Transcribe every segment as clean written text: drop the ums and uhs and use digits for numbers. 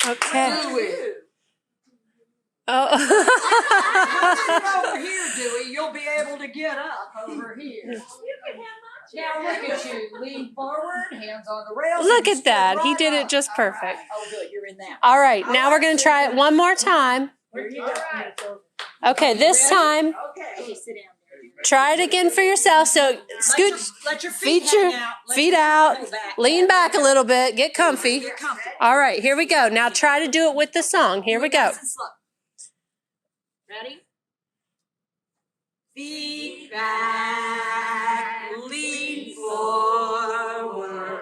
Okay. Oh. Over here, Dewey. You'll be able to get up over here. You can have my chair. Now look at you. Lean forward, hands on the rails. Look at that. He did it just perfect. Right. Oh, good. You're in that. All right. Now we're going to try it one more time. Okay, this time. Okay. Sit down. Try it again for yourself. So scoot, let your feet out, lean back a little bit, get comfy. All right, here we go. Now try to do it with the song. Here we go. Ready? Feet back, lean forward,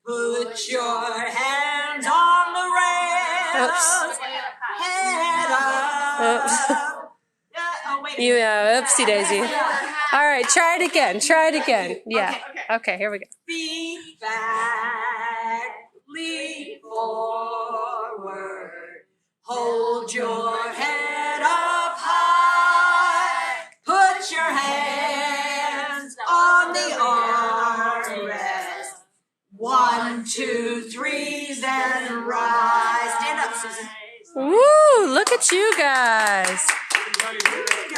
put your hands on the rails, head up. Oops. Oopsie daisy. All right, try it again. Try it again. Yeah. Okay, here we go. Feet back, lean forward, hold your head up high, put your hands on the armrest. 1, 2, 3, then rise. Stand up, Susan. Woo! Look at you guys.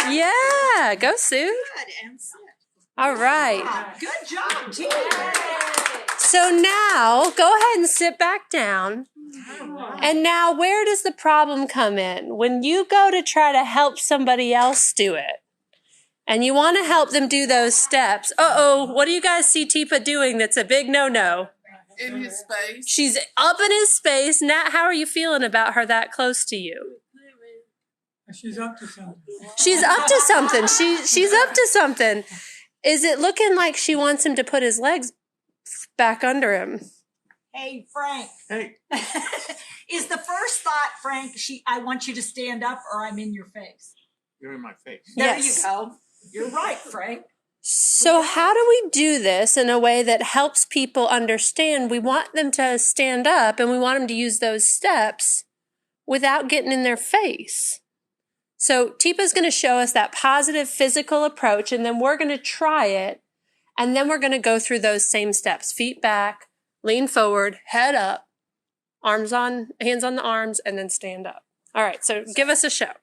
Yeah, go Sue. Good, and sit. All right. Good job, team. So now, go ahead and sit back down. And now, where does the problem come in? When you go to try to help somebody else do it, and you want to help them do those steps, what do you guys see Teepa doing that's a big no-no? In his space. She's up in his space. Nat, how are you feeling about her that close to you? She's up to something. She's up to something. She's up to something. Is it looking like she wants him to put his legs back under him? Hey, Frank. Hey. Is the first thought, Frank, I want you to stand up or I'm in your face? You're in my face. There you go. You're right, Frank. So how do we do this in a way that helps people understand we want them to stand up and we want them to use those steps without getting in their face? So Teepa's going to show us that positive physical approach, and then we're going to try it, and then we're going to go through those same steps. Feet back, lean forward, head up, hands on the arms, and then stand up. All right, so give us a show.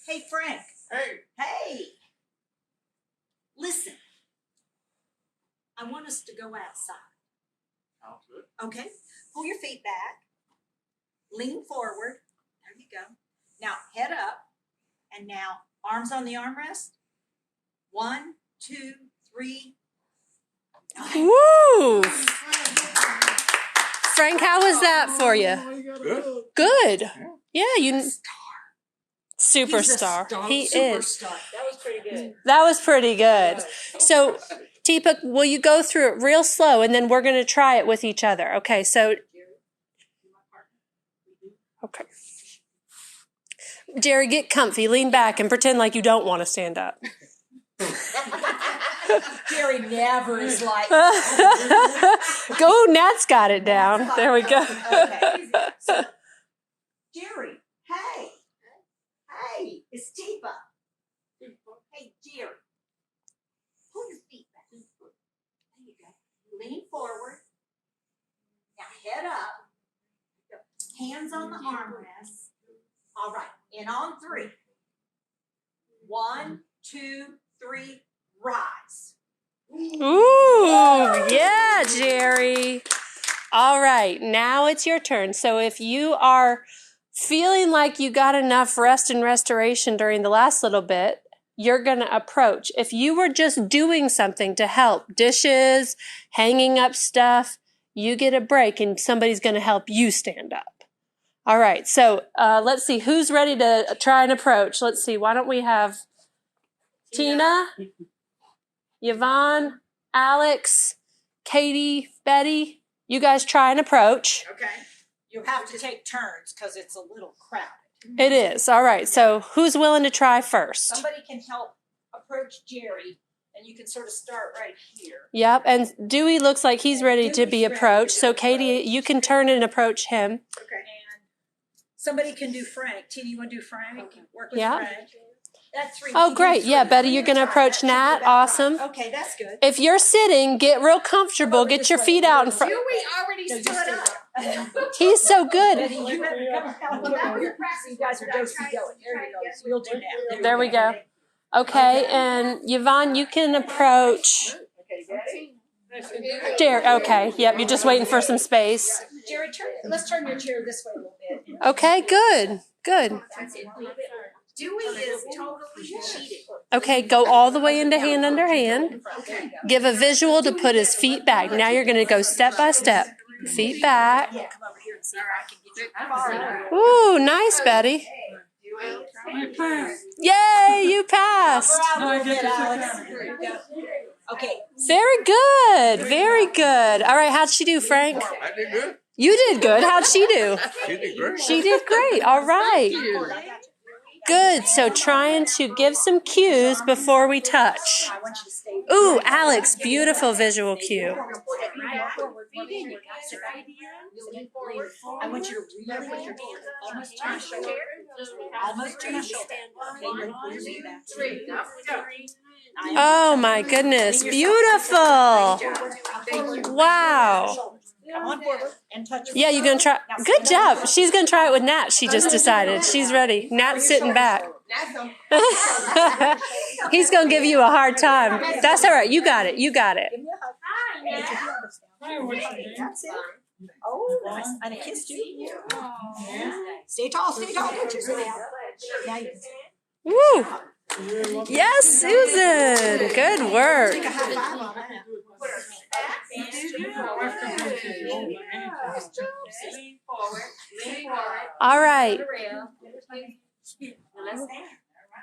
Hey, Frank. Hey. Listen. I want us to go outside. Sounds good. Okay? Pull your feet back. Lean forward. There you go. Now, head up, and now arms on the armrest. 1, 2, 3. Woo! Frank, how was that for you? Good. Yeah, superstar. He is. That was pretty good. That was pretty good. So, Teepa, will you go through it real slow, and then we're going to try it with each other. Okay, so. Okay. Jerry, get comfy, lean back, and pretend like you don't want to stand up. Jerry never is like. Go, Nat's got it down. There we go. Okay. So, Jerry, hey, it's Teepa. Hey, Jerry, pull your feet back. There you go. Lean forward. Now head up. Hands on the armrest. All right. And on 3. 1, 2, 3, rise. Ooh, yeah, Jerry. All right, now it's your turn. So if you are feeling like you got enough rest and restoration during the last little bit, you're going to approach. If you were just doing something to help, dishes, hanging up stuff, you get a break and somebody's going to help you stand up. All right, so let's see, who's ready to try and approach? Let's see, why don't we have Tina, Yvonne, Alex, Katie, Betty. You guys try and approach. Okay. You have to take turns because it's a little crowded. It is. All right, so who's willing to try first? Somebody can help approach Jerry, and you can sort of start right here. Yep, and Dewey looks like he's ready to be approached. So Katie, you can turn and approach him. Okay. Somebody can do Frank. Tina, you want to do Frank? Okay. Work with Yeah. Frank. That's 3. Oh, great. Yeah, Betty, you're going to approach Nat. Awesome. Okay, that's good. If you're sitting, get real comfortable. Get your feet out in front. We already stood up. He's so good. Betty, you better come out here. You guys are going. There you go. So you'll do that. There we go. Okay, and Yvonne, you can approach. Jared, okay, yep, you're just waiting for some space. Jared, let's turn your chair this way a little bit. Okay, good, good. Dewey is totally cheating. Okay, go all the way into hand under hand. Give a visual to put his feet back. Now you're going to go step by step. Feet back. Come over here and see if I can get you. Ooh, nice, Betty. Yay, you passed. Okay. Very good, very good. All right, how'd she do, Frank? I did good. You did good. How'd she do? She did great. She did great. All right. Good. So trying to give some cues before we touch. Ooh, Alex, beautiful visual cue. I want you to really put your hands almost to your shoulder. Almost to your shoulder. Oh my goodness, beautiful. Wow. Come on forward and touch. Yeah, you're going to try. Good job. She's going to try it with Nat. She just decided. She's ready. Nat's sitting back. He's going to give you a hard time. That's all right. You got it. You got it. That's it. Oh, nice. And a kiss too. Stay tall, stay tall. Put yourself out. Now you can. Woo. Yes, Susan. Good work. take a high five on that. All right.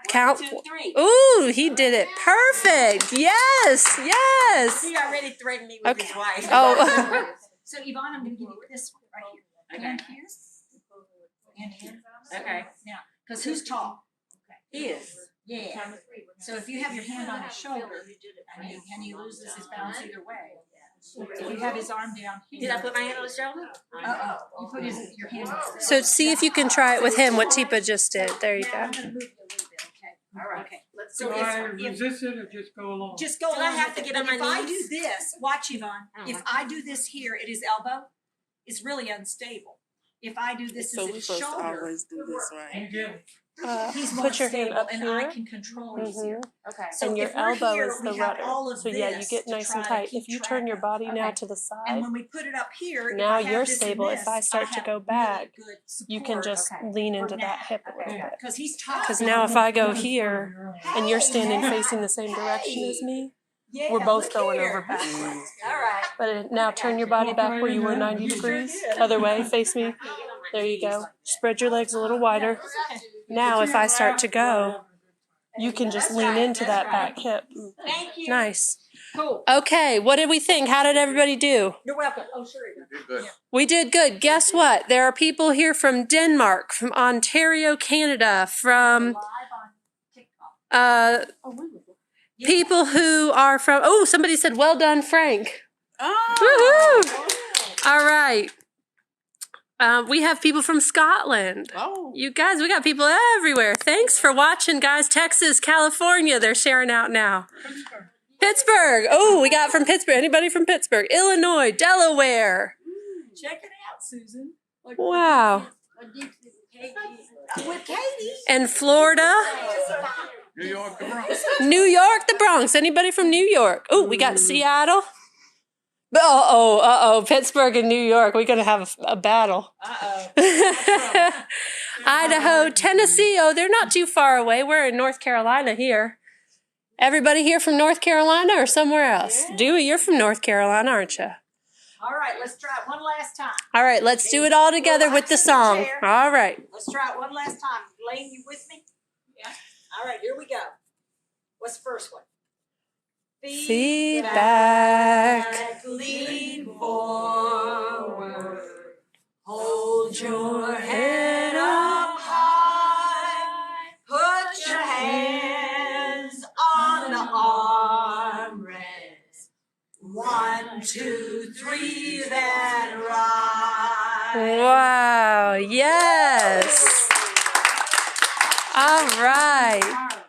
Count. 1, 2, 3. Ooh, he did it perfect. Yes, yes. He already threatened me with his wife. Oh. So Yvonne, I'm going to give you this one right here. Hand here. And here. Okay. Now, because who's tall? He is. Yeah. So if you have your hand on his shoulder, and he loses his balance either way. If you have his arm down here. Did I put my hand on his shoulder? You put your hand on his So see if you can try it with him, what Teepa just did. There you Now, go. I'm going to move you a little bit, okay? All right. Okay. So Do I if resist it or just go along? just go Do I along have with to it. get on But my if I knees? do this, watch Yvonne. Oh, If okay. I do this here at his elbow, it's really unstable. If I do this So at we're his supposed to shoulder, always do this, right? You get it. he's more Put your hand stable up and I here. can control easier. Okay. So And your if we're elbow here, is the we have rudder. all of So yeah, you this get to nice and try to tight. keep If you track turn your of. body now Okay. to the And side, when we put it up here, if now I have you're this stable. And If this, I start to have go back, really good you can support just Okay. lean for into that now. hip a little bit. Because he's tall. Because now if I go here and you're standing facing the same direction as me, Yeah, we're both look going here. over backwards. All right. But now turn your body back where you were 90 degrees. Other way, face me. There you go. Spread your legs a little wider. Now if I start to go, you can just lean into that back hip. Thank you. Nice. Cool. Okay, what did we think? How did everybody do? You're welcome. Oh, sure. You did good. We did good. Guess what? There are people here from Denmark, from Ontario, Canada, from Live on TikTok. people who are from, oh, somebody said, well done, Frank. Oh. Woohoo! All right. We have people from Scotland. Oh. You guys, we got people everywhere. Thanks for watching, guys. Texas, California, they're sharing out now. Pittsburgh. Oh, we got from Pittsburgh. Anybody from Pittsburgh? Illinois, Delaware. Check it out, Susan. Wow. With Katie. And Florida. New York, the Bronx. New York, the Bronx. Anybody from New York? Oh, we got Seattle. Uh-oh. Pittsburgh and New York. We're going to have a battle. Idaho, Tennessee. Oh, they're not too far away. We're in North Carolina here. Everybody here from North Carolina or somewhere else? Yeah. Dewey, you're from North Carolina, aren't you? All right, let's try it one last time. All right, let's do it all together with the song. All right. Let's try it one last time. Lane, you with me? Yeah. All right, here we go. What's the first one? Feedback. Lean forward. Hold your head up high. Put your hands on the armrest. 1, 2, 3, then rise. Wow, yes. All right.